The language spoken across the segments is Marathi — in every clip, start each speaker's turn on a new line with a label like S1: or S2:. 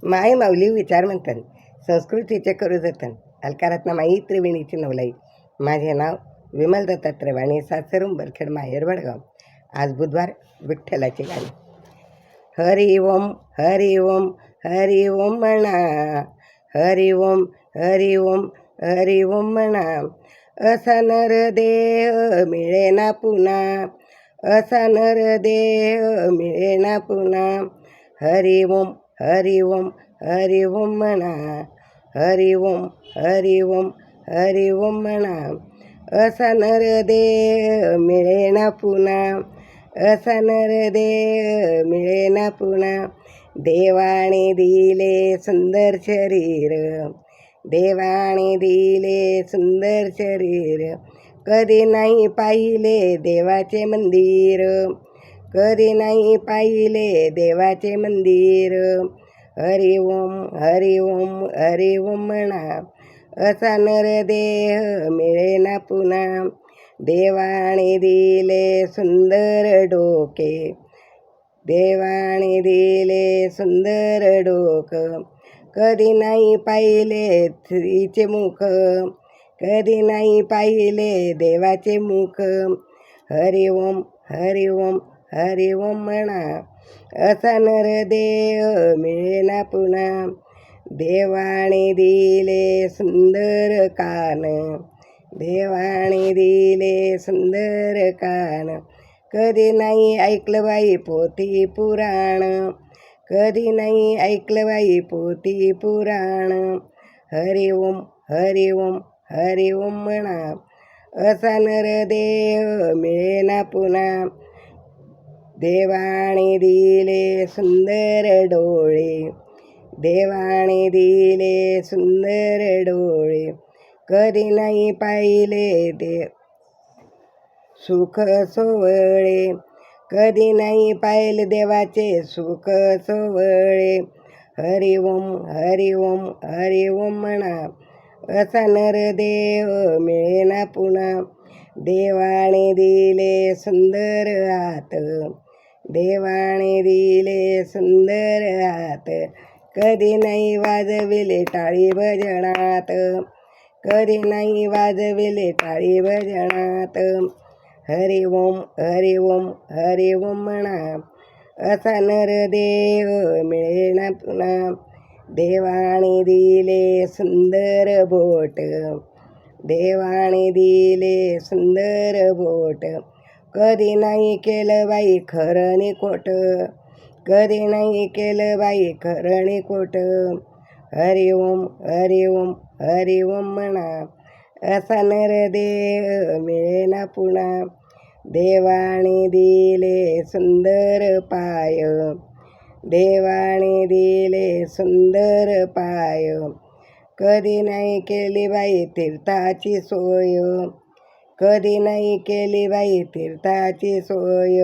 S1: माय माऊली विचार म्हणतात संस्कृतीचे करू जतन अलकारात माई त्रिवेणीची नवलाई. माझे नाव विमल दत्तात्रय वाणी, सासर उंबरखेड, माहेर वडगाव. आज बुधवार, विठ्ठलाची गाणी. हरि ओम हरि ओम हरि ओम म्हणा, हरि ओम हरि ओम हरि ओम म्हणा. असा नरदेह मिळेना पुन्हा, असा नरदेह मिळेना पुन्हा. हरि ओम हरि ओम हरि ओम म्हणा, हरि ओम हरि ओम हरि ओम म्हणा. असा नरदेह मिळेना पुन्हा, असा नरदेह मिळेना पुन्हा. देवाने दिले सुंदर शरीर, देवाने दिले सुंदर शरीर. कधी नाही पाहिले देवाचे मंदिर, कधी नाही पाहिले देवाचे मंदिर. हरि ओम हरि ओम हरि ओम म्हणा. असा नरदेह मिळेना पुन्हा. देवाने दिले सुंदर डोके, देवाने दिले सुंदर डोकं. कधी नाही पाहिले स्त्रीचे मुख, कधी नाही पाहिले देवाचे मुख. हरि ओम हरि ओम हरि ओम म्हणा. असा नरदेह मिळेना पुन्हा. देवाने दिले सुंदर कान, देवाने दिले सुंदर कान. कधी नाही ऐकलं बाई पोथी पुराण, कधी नाही ऐकलं बाई पोथी पुराण. हरि ओम हरि ओम हरि ओम म्हणा. असा नरदेह मिळेना पुन्हा. देवाने दिले सुंदर डोळे, देवाने दिले सुंदर डोळे. कधी नाही पाहिले सुख सोवळे, कधी नाही पाहिले देवाचे सुख सोवळे. हरि ओम हरि ओम हरि ओम म्हणा. असा नरदेह मिळेना पुन्हा. देवाने दिले सुंदर हात, देवाने दिले सुंदर हात. कधी नाही वाजविले टाळी भजनात, कधी नाही वाजविले टाळी भजनात. हरि ओम हरि ओम हरि ओम म्हणा. असा नरदेह मिळेना पुन्हा. देवाने दिले सुंदर बोट, देवाने दिले सुंदर बोट. कधी नाही केलं बाई खरं नि खोट, कधी नाही केलं बाई खरं नि खोट. हरि ओम हरि ओम हरि ओम म्हणा. असा नरदेह मिळेना पुन्हा. देवाने दिले सुंदर पाय, देवाने दिले सुंदर पाय. कधी नाही केली बाई तीर्थाची सोय, कधी नाही केली बाई तीर्थाची सोय.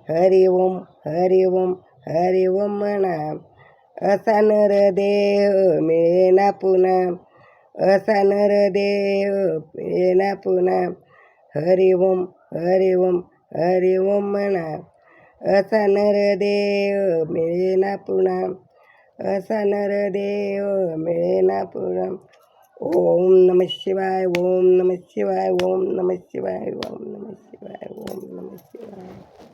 S1: हरि ओम हरि ओम हरि ओम म्हणा. असा नरदेह मिळेना पुन्हा, असा नरदेह मिळेना पुन्हा. हरि ओम हरि ओम हरि ओम म्हणा. असा नरदेह मिळेना पुन्हा, असा नरदेह मिळेना पुन्हा. ओम नमः शिवाय, ओम नमः शिवाय, ओम नमः शिवाय, ओम नमः शिवाय, ओम नमः शिवाय.